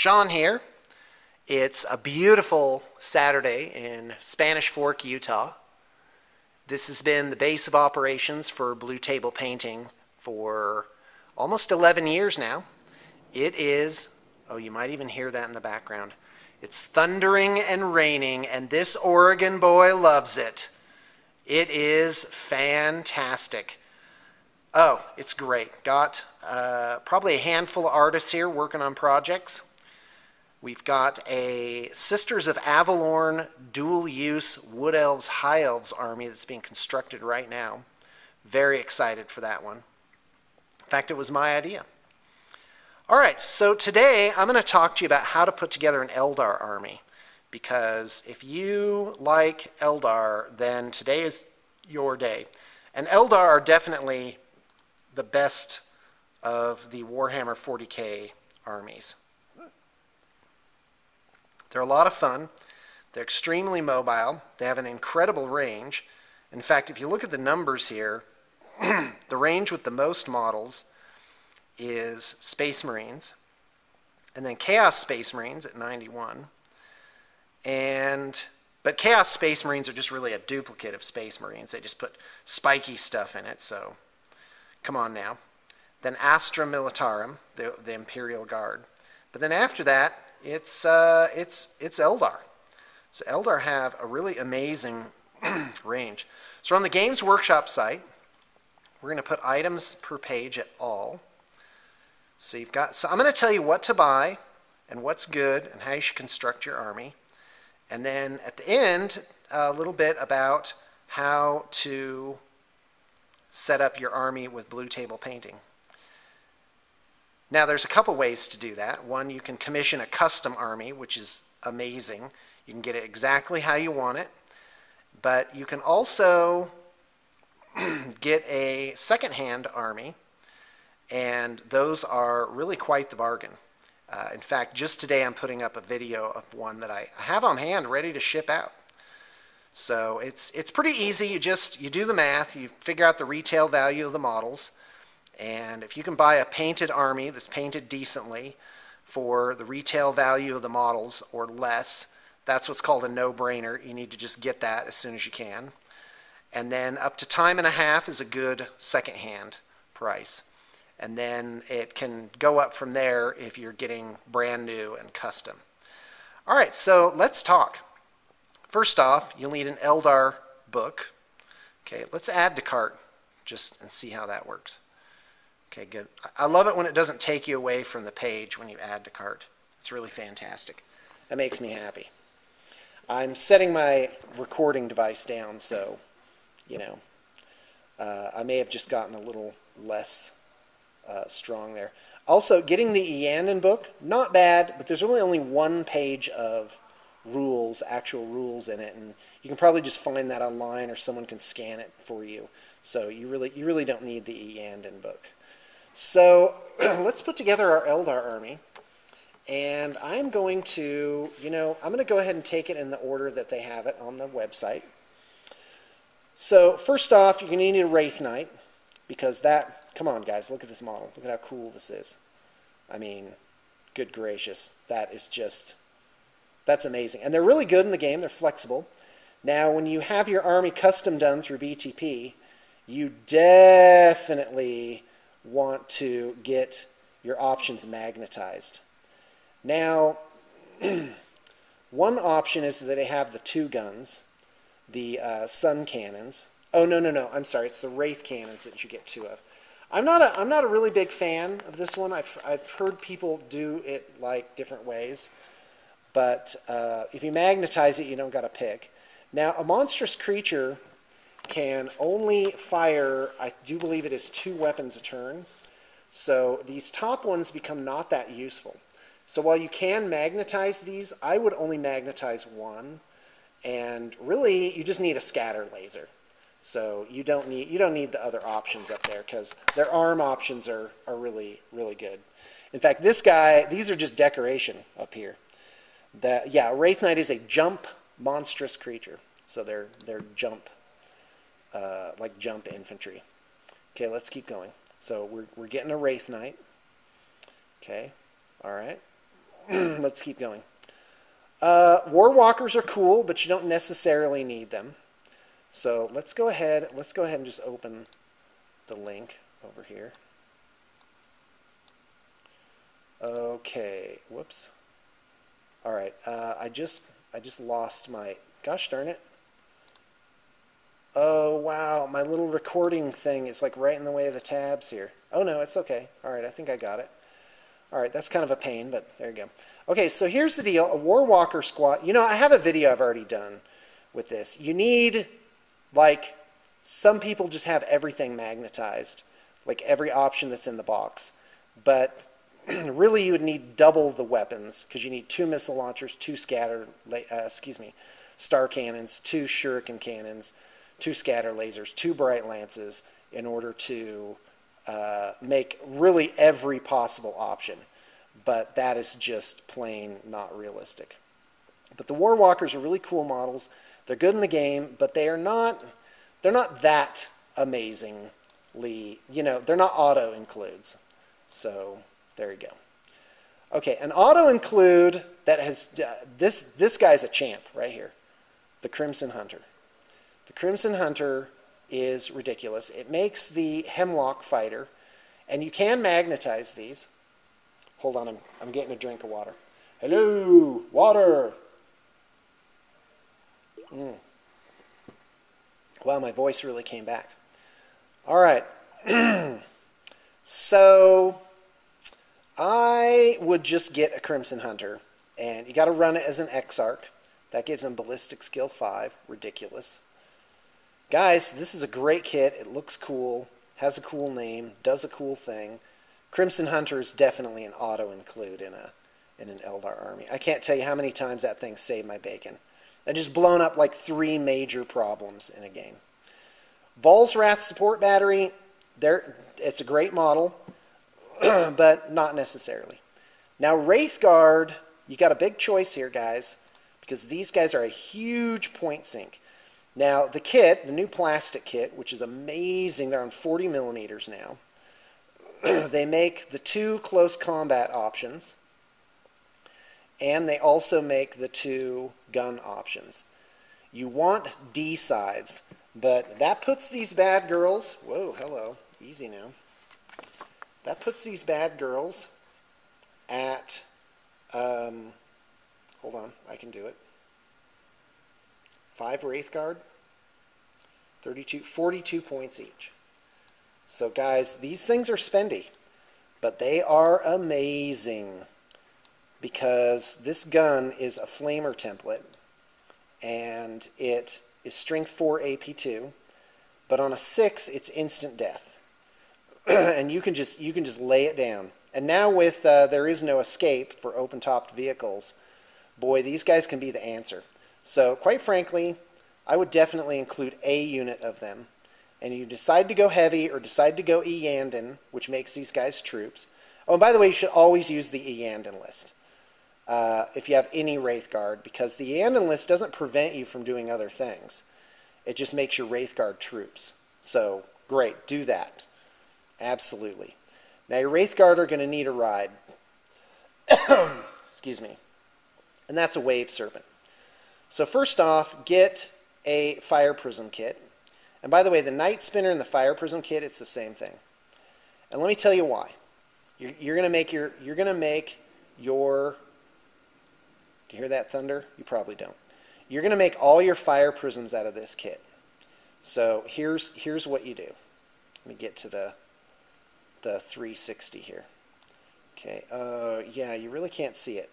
Sean here. It's a beautiful Saturday in Spanish Fork, Utah. This has been the base of operations for Blue Table Painting for almost 11 years now. It is, oh, you might even hear that in the background. It's thundering and raining, and this Oregon boy loves it. It is fantastic. Oh, it's great. Got probably a handful of artists here working on projects. We've got a Sisters of Avalorn dual-use Wood Elves, High Elves army that's being constructed right now. Very excited for that one. In fact, it was my idea. All right, so today I'm going to talk to you about how to put together an Eldar army. Because if you like Eldar, then today is your day. And Eldar are definitely the best of the Warhammer 40k armies. They're a lot of fun. They're extremely mobile. They have an incredible range. In fact, if you look at the numbers here, the range with the most models is Space Marines, and then Chaos Space Marines at 91. But Chaos Space Marines are just really a duplicate of Space Marines. They just put spiky stuff in it, so come on now. Then Astra Militarum, the Imperial Guard. But then after that, it's Eldar. So Eldar have a really amazing range. So on the Games Workshop site, we're going to put items per page at all. So I'm going to tell you what to buy and what's good and how you should construct your army. And then at the end, a little bit about how to set up your army with Blue Table Painting. Now, there's a couple ways to do that. One, you can commission a custom army, which is amazing. You can get it exactly how you want it. But you can also get a second-hand army, and those are really quite the bargain. In fact, just today I'm putting up a video of one that I have on hand ready to ship out. So it's pretty easy. You do the math, you figure out the retail value of the models, and if you can buy a painted army that's painted decently for the retail value of the models or less, that's what's called a no-brainer. You need to just get that as soon as you can. And then up to time and a half is a good second-hand price. And then it can go up from there if you're getting brand new and custom. All right, so let's talk. First off, you'll need an Eldar book. Okay, let's add to cart and see how that works. Okay, good. I love it when it doesn't take you away from the page when you add to cart. It's really fantastic. That makes me happy. I'm setting my recording device down, so, I may have just gotten a little less strong there. Also, getting the Eandon book, not bad, but there's really only one page of rules, actual rules in it, and you can probably just find that online or someone can scan it for you. So you really don't need the Eandon book. So let's put together our Eldar army, and I'm going to, I'm going to go ahead and take it in the order that they have it on the website. So first off, you're going to need a Wraith Knight, because come on guys, look at this model. Look at how cool this is. I mean, good gracious, that's amazing. And they're really good in the game. They're flexible. Now, when you have your army custom done through BTP, you definitely want to get your options magnetized. Now, one option is that they have the 2 guns, the sun cannons. Oh, no, I'm sorry. It's the Wraith cannons that you get 2 of. I'm not a really big fan of this one. I've heard people do it like different ways. But if you magnetize it, you don't got to pick. Now, a monstrous creature can only fire, I do believe it is 2 weapons a turn. So these top ones become not that useful. So while you can magnetize these, I would only magnetize 1. And really, you just need a scatter laser. So you don't need the other options up there because their arm options are really, really good. In fact, this guy, these are just decoration up here. Wraith Knight is a jump monstrous creature. So they're jump, like jump infantry. Okay, let's keep going. So we're getting a Wraith Knight. Okay, all right. let's keep going. War Walkers are cool, but you don't necessarily need them. So let's go ahead and just open the link over here. Okay, whoops. All right, I just lost my, gosh darn it. Oh wow, my little recording thing is like right in the way of the tabs here. Oh no, it's okay. All right, I think I got it. All right, that's kind of a pain, but there you go. Okay, so here's the deal. A War Walker squad. You know, I have a video I've already done with this. You need, like, some people just have everything magnetized, like every option that's in the box. But really you would need double the weapons, because you need 2 missile launchers, 2 star cannons, 2 shuriken cannons, 2 scatter lasers, 2 bright lances in order to make really every possible option. But that is just plain not realistic. But the War Walkers are really cool models. They're good in the game, but they're not that amazingly, you know, they're not auto includes. So there you go. Okay, an auto include that has this guy's a champ right here, the Crimson Hunter. The Crimson Hunter is ridiculous. It makes the Hemlock Fighter, and you can magnetize these. Hold on, I'm getting a drink of water. Hello, water. Wow, my voice really came back. All right. So I would just get a Crimson Hunter, and you got to run it as an Exarch. That gives him Ballistic Skill 5. Ridiculous. Guys, this is a great kit. It looks cool, has a cool name, does a cool thing. Crimson Hunter is definitely an auto include in an Eldar army. I can't tell you how many times that thing saved my bacon. I just blown up like 3 major problems in a game. Volsrath support battery, it's a great model, but not necessarily. Now Wraith Guard, you got a big choice here, guys, because these guys are a huge point sink. Now the kit, the new plastic kit, which is amazing, they're on 40 millimeters now. They make the 2 close combat options, and they also make the 2 gun options. You want D sides, but that puts these bad girls, whoa, hello, easy now. That puts these bad girls at, hold on, I can do it. 5 Wraith Guard, 42 points each. So guys, these things are spendy, but they are amazing because this gun is a flamer template, and it is strength 4 AP2, but on a 6 it's instant death. And you can just lay it down. And now with there is no escape for open-topped vehicles, boy, these guys can be the answer. So quite frankly, I would definitely include a unit of them. And you decide to go heavy or decide to go Eandon, which makes these guys troops. Oh, and by the way, you should always use the Eandon list if you have any Wraith Guard, because the Eandon list doesn't prevent you from doing other things. It just makes your Wraith Guard troops. So, great, do that. Absolutely. Now, your Wraith Guard are going to need a ride. Excuse me. And that's a Wave Serpent. So first off, get a Fire Prism Kit. And by the way, the Night Spinner and the Fire Prism Kit, it's the same thing. And let me tell you why. You're going to make your, do you hear that thunder? You probably don't. You're going to make all your fire prisms out of this kit. So here's what you do. Let me get to the 360 here. Okay, yeah, you really can't see it.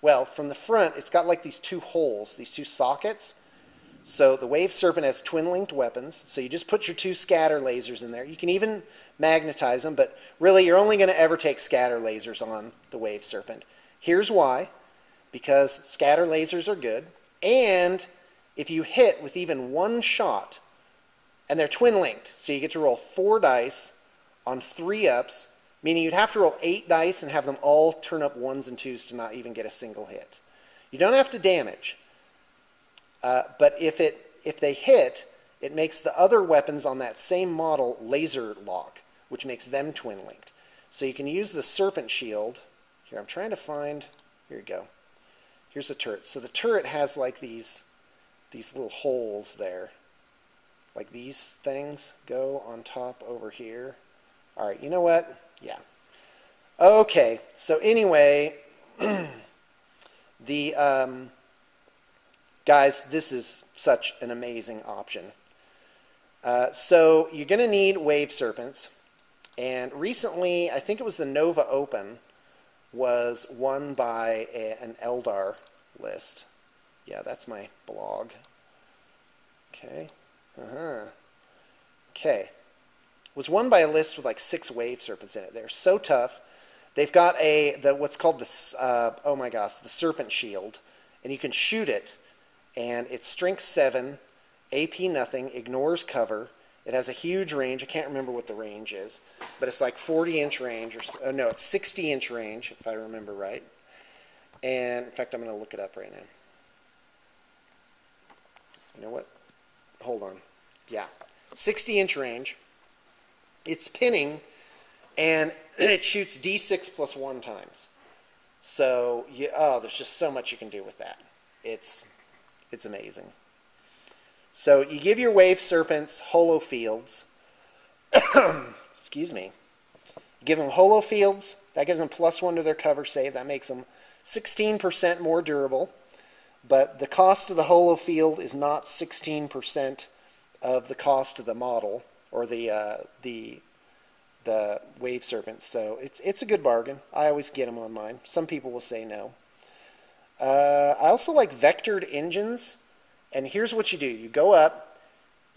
Well, from the front, it's got like these 2 holes, these 2 sockets. So the Wave Serpent has twin-linked weapons, so you just put your 2 scatter lasers in there. You can even magnetize them, but really you're only going to ever take scatter lasers on the Wave Serpent. Here's why. Because scatter lasers are good, and if you hit with even 1 shot, and they're twin-linked, so you get to roll 4 dice on 3 ups, meaning you'd have to roll 8 dice and have them all turn up 1s and 2s to not even get a single hit. You don't have to damage. But if they hit, it makes the other weapons on that same model laser lock, which makes them twin-linked. So you can use the Serpent Shield. Here, I'm trying to find... Here you go. Here's the turret. So the turret has like these little holes there. Like these things go on top over here. All right, you know what? Yeah. Okay, so anyway, the guys, this is such an amazing option. So you're going to need Wave Serpents. And recently, I think it was the Nova Open, was won by an Eldar list. Yeah, that's my blog. Okay. Okay. Was won by a list with like 6 Wave Serpents in it. They're so tough. They've got what's called the oh my gosh, the Serpent Shield, and you can shoot it, and it's strength 7, AP nothing, ignores cover. It has a huge range. I can't remember what the range is, but it's like 40-inch range, or no, it's 60-inch range if I remember right. And in fact, I'm going to look it up right now. You know what? Hold on. Yeah, 60-inch range. It's pinning, and it shoots D6 plus 1 times. So, there's just so much you can do with that. It's amazing. So you give your Wave Serpents holo fields. Excuse me. You give them holo fields. That gives them +1 to their cover save. That makes them 16% more durable. But the cost of the holo field is not 16% of the cost of the model, or the Wave Serpents. So it's a good bargain. I always get them on mine. Some people will say no. I also like vectored engines. And here's what you do. You go up,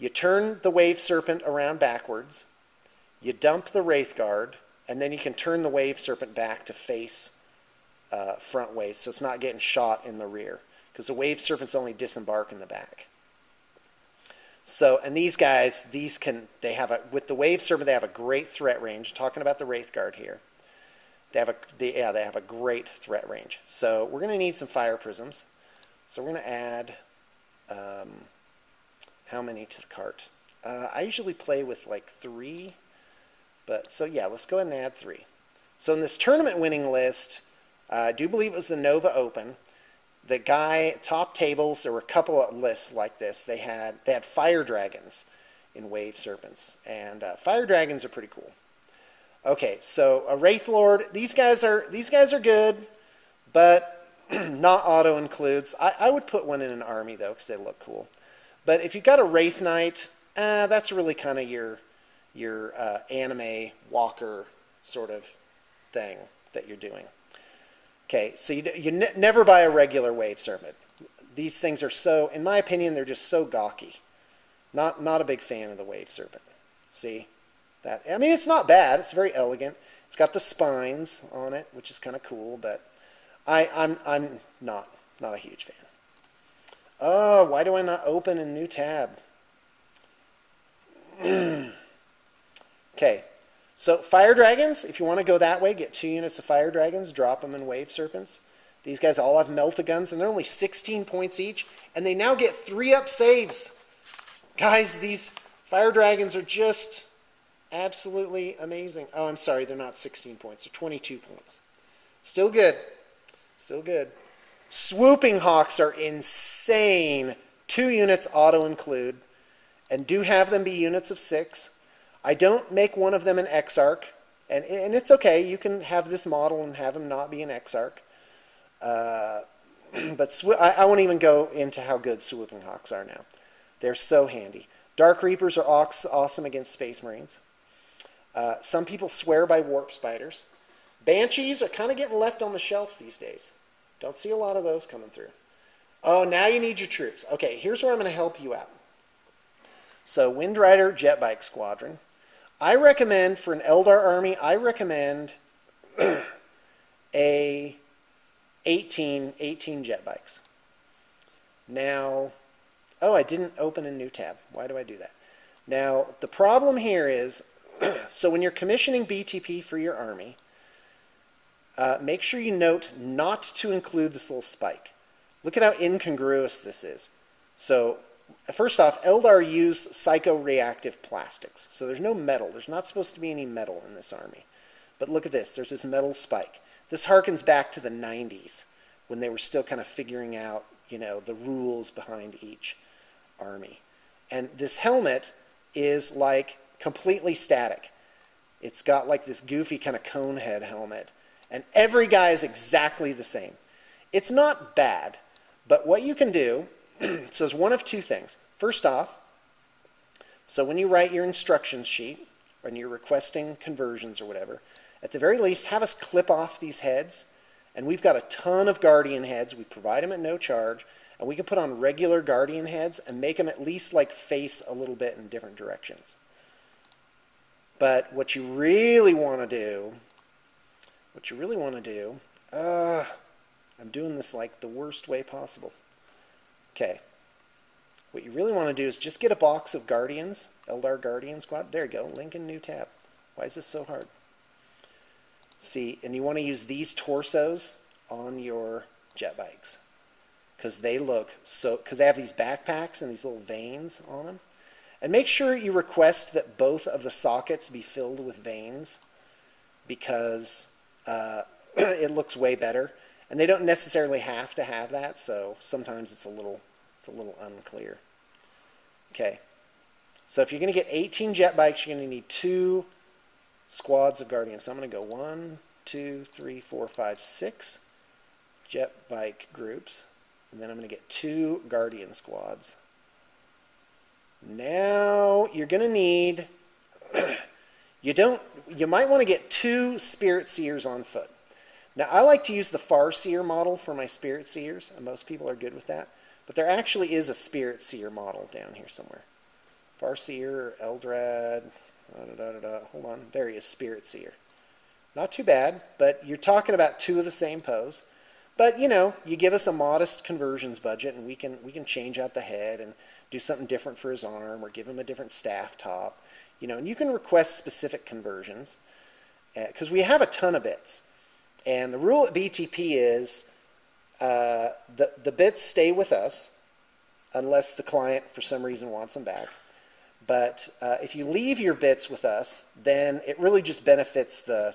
you turn the Wave Serpent around backwards, you dump the Wraith Guard, and then you can turn the Wave Serpent back to face front ways, so it's not getting shot in the rear, because the Wave Serpents only disembark in the back. So, and these guys, with the Wave Serpent, they have a great threat range. I'm talking about the Wraith Guard here. They have a great threat range. So we're going to need some fire prisms. So we're going to add how many to the cart? I usually play with like 3, but so yeah, let's go ahead and add 3. So in this tournament winning list, I do believe it was the Nova Open. The guy, top tables, there were a couple of lists like this. They had fire dragons in Wave Serpents, and fire dragons are pretty cool. Okay, so a Wraith Lord. These guys are good, but not auto includes. I would put one in an army though, because they look cool. But if you've got a Wraith Knight, that's really kind of your anime walker sort of thing that you're doing. Okay, so you never buy a regular Wave Serpent. These things are so, in my opinion, they're just so gawky. Not a big fan of the Wave Serpent. See that? I mean, it's not bad. It's very elegant. It's got the spines on it, which is kind of cool, but I'm not a huge fan. Oh, why do I not open a new tab? Okay, so fire dragons, if you want to go that way, get 2 units of fire dragons, drop them in Wave Serpents. These guys all have melta-guns, and they're only 16 points each, and they now get 3-up saves. Guys, these fire dragons are just absolutely amazing. Oh, I'm sorry, they're not 16 points. They're 22 points. Still good. Still good. Swooping Hawks are insane. 2 units auto-include, and do have them be units of 6. I don't make one of them an Exarch, and it's okay. You can have this model and have him not be an Exarch. But I won't even go into how good Swooping Hawks are now. They're so handy. Dark Reapers are awesome against Space Marines. Some people swear by Warp Spiders. Banshees are kind of getting left on the shelf these days. Don't see a lot of those coming through. Oh, now you need your troops. Okay, here's where I'm going to help you out. So, Windrider Jet Bike Squadron. I recommend, for an Eldar army, I recommend a 18 jet bikes. Now, oh, I didn't open a new tab. Why do I do that? Now, the problem here is, so when you're commissioning BTP for your army, make sure you note not to include this little spike. Look at how incongruous this is. So, first off, Eldar use psycho-reactive plastics. So there's no metal. There's not supposed to be any metal in this army. But look at this. There's this metal spike. This harkens back to the 90s. when they were still kind of figuring out, you know, the rules behind each army. And this helmet is like completely static. It's got like this goofy kind of cone head helmet, and every guy is exactly the same. It's not bad, but what you can do, so it's one of two things. First off, so when you write your instruction sheet, when you're requesting conversions or whatever, at the very least, have us clip off these heads, and we've got a ton of Guardian heads. We provide them at no charge, and we can put on regular Guardian heads and make them at least like face a little bit in different directions. But what you really want to do, I'm doing this like the worst way possible. Okay. What you really want to do is just get a box of Guardians, Eldar Guardian Squad. There you go, link in new tab. Why is this so hard? See, and you want to use these torsos on your jet bikes because they look so, because they have these backpacks and these little veins on them. And make sure you request that both of the sockets be filled with veins because it looks way better. And they don't necessarily have to have that, so sometimes it's a little unclear. Okay, so if you're going to get 18 jet bikes, you're going to need 2 squads of Guardians. So I'm going to go 1, 2, 3, 4, 5, 6 jet bike groups, and then I'm going to get 2 Guardian squads. Now you're going to need, you might want to get 2 Spirit Seers on foot. Now I like to use the Farseer model for my Spirit Seers, and most people are good with that. But there actually is a Spirit Seer model down here somewhere. Farseer, Eldrad, hold on, there he is, Spirit Seer. Not too bad, but you're talking about 2 of the same pose. But, you know, you give us a modest conversions budget, and we can change out the head and do something different for his arm, or give him a different staff top. You know, and you can request specific conversions, because we have a ton of bits. And the rule at BTP is the bits stay with us unless the client, for some reason, wants them back. But if you leave your bits with us, then it really just benefits the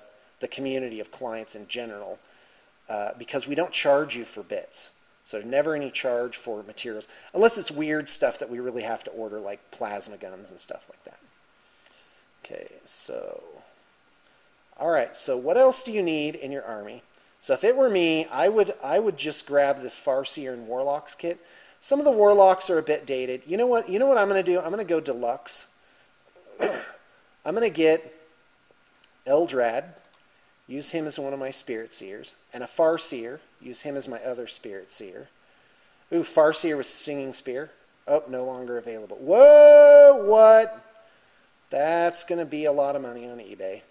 community of clients in general, because we don't charge you for bits. So there's never any charge for materials, unless it's weird stuff that we really have to order, like plasma guns and stuff like that. Okay, so, all right, so what else do you need in your army? So if it were me, I would just grab this Farseer and Warlocks kit. Some of the Warlocks are a bit dated. You know what I'm going to do? I'm going to go deluxe. I'm going to get Eldrad, use him as one of my Spirit Seers, and a Farseer, use him as my other Spirit Seer. Ooh, Farseer with Stinging Spear. Oh, no longer available. Whoa, what? That's going to be a lot of money on eBay.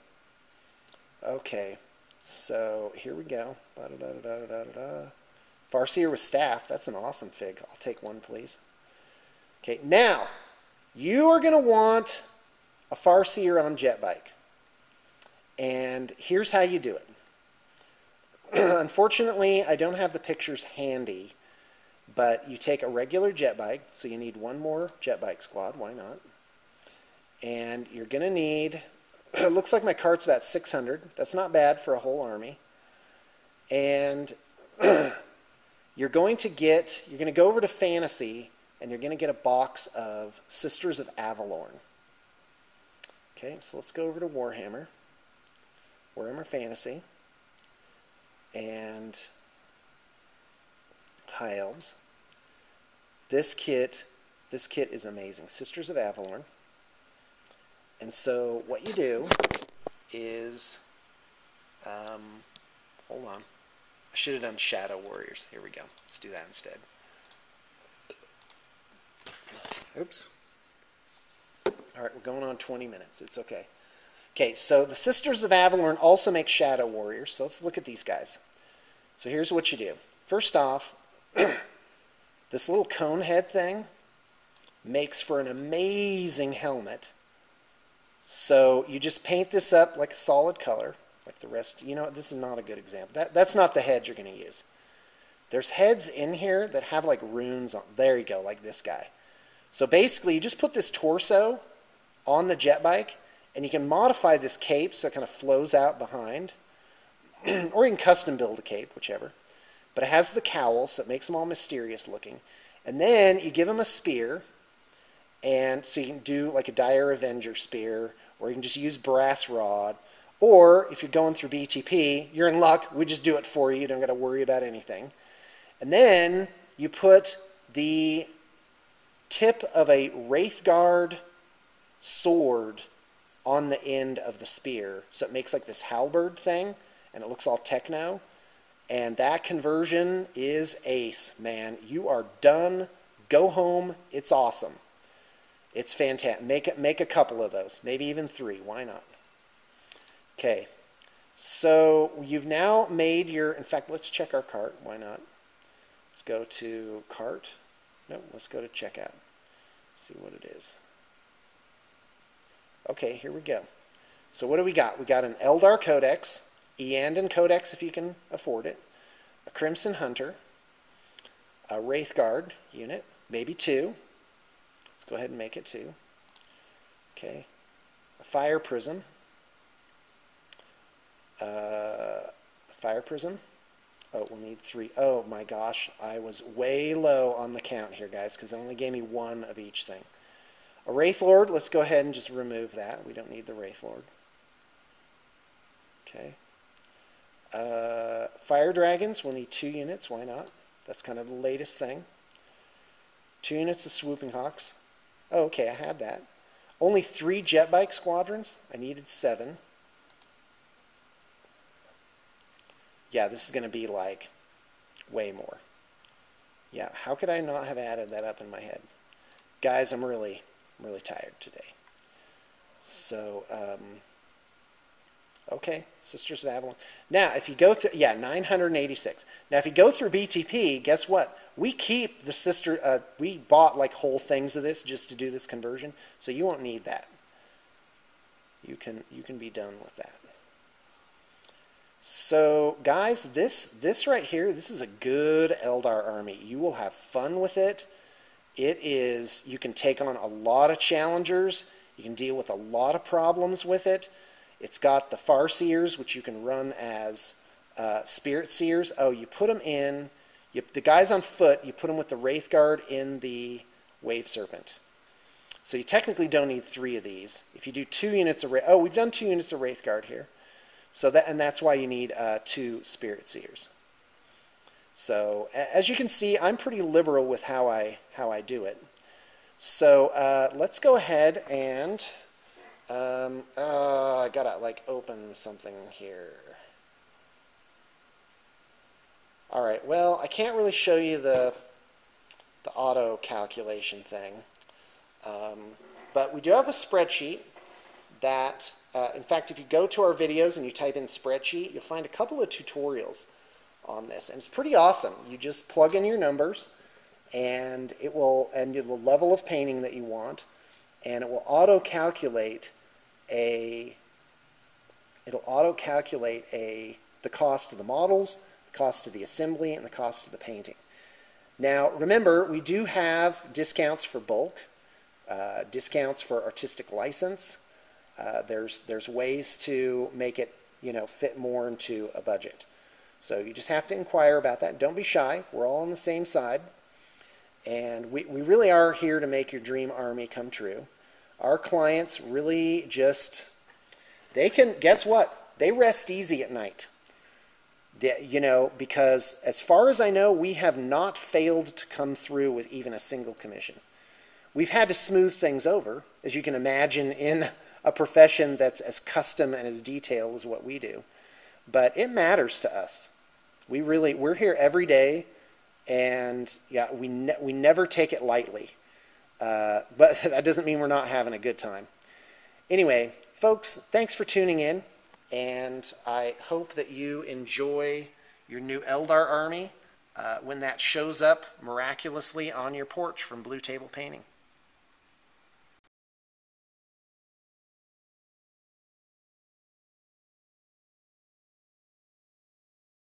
Okay, so here we go. Farseer with staff. That's an awesome fig. I'll take one, please. Okay, now, you are going to want a Farseer on jet bike. And here's how you do it. Unfortunately, I don't have the pictures handy, but you take a regular jet bike, so you need 1 more jet bike squad, why not? And you're going to need, it looks like my cart's about 600. That's not bad for a whole army. And you're going to go over to Fantasy, and you're going to get a box of Sisters of Avalorn. Okay, so let's go over to Warhammer Fantasy, and High Elves. This kit is amazing. Sisters of Avalorn. And so what you do is, hold on. I should have done Shadow Warriors. Here we go. Let's do that instead. Oops. All right, we're going on 20 minutes. It's okay. Okay, so the Sisters of Avalorn also make Shadow Warriors, so let's look at these guys. So here's what you do. First off, this little cone head thing makes for an amazing helmet. So you just paint this up like a solid color, like the rest. You know, this is not a good example. That's not the head you're going to use. There's heads in here that have like runes on. There you go, like this guy. So basically, you just put this torso on the jet bike, and you can modify this cape so it kind of flows out behind. Or you can custom build a cape, whichever. but it has the cowl, so it makes them all mysterious looking. And then you give them a spear, and so you can do like a Dire Avenger spear, or you can just use brass rod, or if you're going through BTP, you're in luck, we just do it for you, you don't got to worry about anything. And then you put the tip of a Wraith Guard sword on the end of the spear, so it makes like this halberd thing, and it looks all techno. And that conversion is ace, man. You are done. Go home. It's awesome. It's fantastic. Make a couple of those, maybe even 3. Why not? Okay, so you've now made your. In fact, let's check our cart. Why not? Let's go to cart. No, let's go to checkout. See what it is. Okay, here we go. So what do we got? We got an Eldar Codex, Eandon Codex if you can afford it, a Crimson Hunter, a Wraith Guard unit, maybe 2. Let's go ahead and make it 2. Okay, a Fire Prism, Oh, we'll need 3. Oh my gosh, I was way low on the count here, guys, because it only gave me 1 of each thing. A Wraith Lord, let's go ahead and just remove that. We don't need the Wraith Lord. Okay. Fire Dragons, we'll need 2 units. Why not? That's kind of the latest thing. 2 units of Swooping Hawks. Oh, okay, I had that. Only 3 jet bike squadrons. I needed 7. Yeah, this is going to be like way more. Yeah, how could I not have added that up in my head? Guys, I'm really tired today. So, okay, Sisters of Avalon. Now, if you go through, yeah, 986. Now, if you go through BTP, guess what? We keep the we bought like whole things of this just to do this conversion, so you won't need that. You can be done with that. So, guys, this right here, this is a good Eldar army. You will have fun with it. It is, you can take on a lot of challengers. You can deal with a lot of problems with it. It's got the Farseers, which you can run as Spirit Seers. Oh, you put them in, the guys on foot, you put them with the Wraith Guard in the Wave Serpent. So you technically don't need 3 of these. If you do 2 units of we've done 2 units of Wraith Guard here. So that's why you need 2 Spirit Seers. So as you can see, I'm pretty liberal with how I do it. So let's go ahead and I gotta like open something here. All right. Well, I can't really show you the auto calculation thing, but we do have a spreadsheet that. In fact, if you go to our videos and you type in spreadsheet, you'll find a couple of tutorials on this, and it's pretty awesome. You just plug in your numbers, and it will, and the level of painting that you want, and it will auto-calculate the cost of the models, the cost of the assembly, and the cost of the painting. Now, remember, we do have discounts for bulk, discounts for artistic license. There's ways to make it, fit more into a budget. So you just have to inquire about that. Don't be shy. We're all on the same side. And we really are here to make your dream army come true. Our clients really just, guess what? They rest easy at night. Because as far as I know, we have not failed to come through with even a single commission. We've had to smooth things over, as you can imagine, in a profession that's as custom and as detailed as what we do. But it matters to us. We're here every day, and yeah, we never take it lightly. But that doesn't mean we're not having a good time. Anyway, folks, thanks for tuning in, and I hope that you enjoy your new Eldar army when that shows up miraculously on your porch from Blue Table Painting.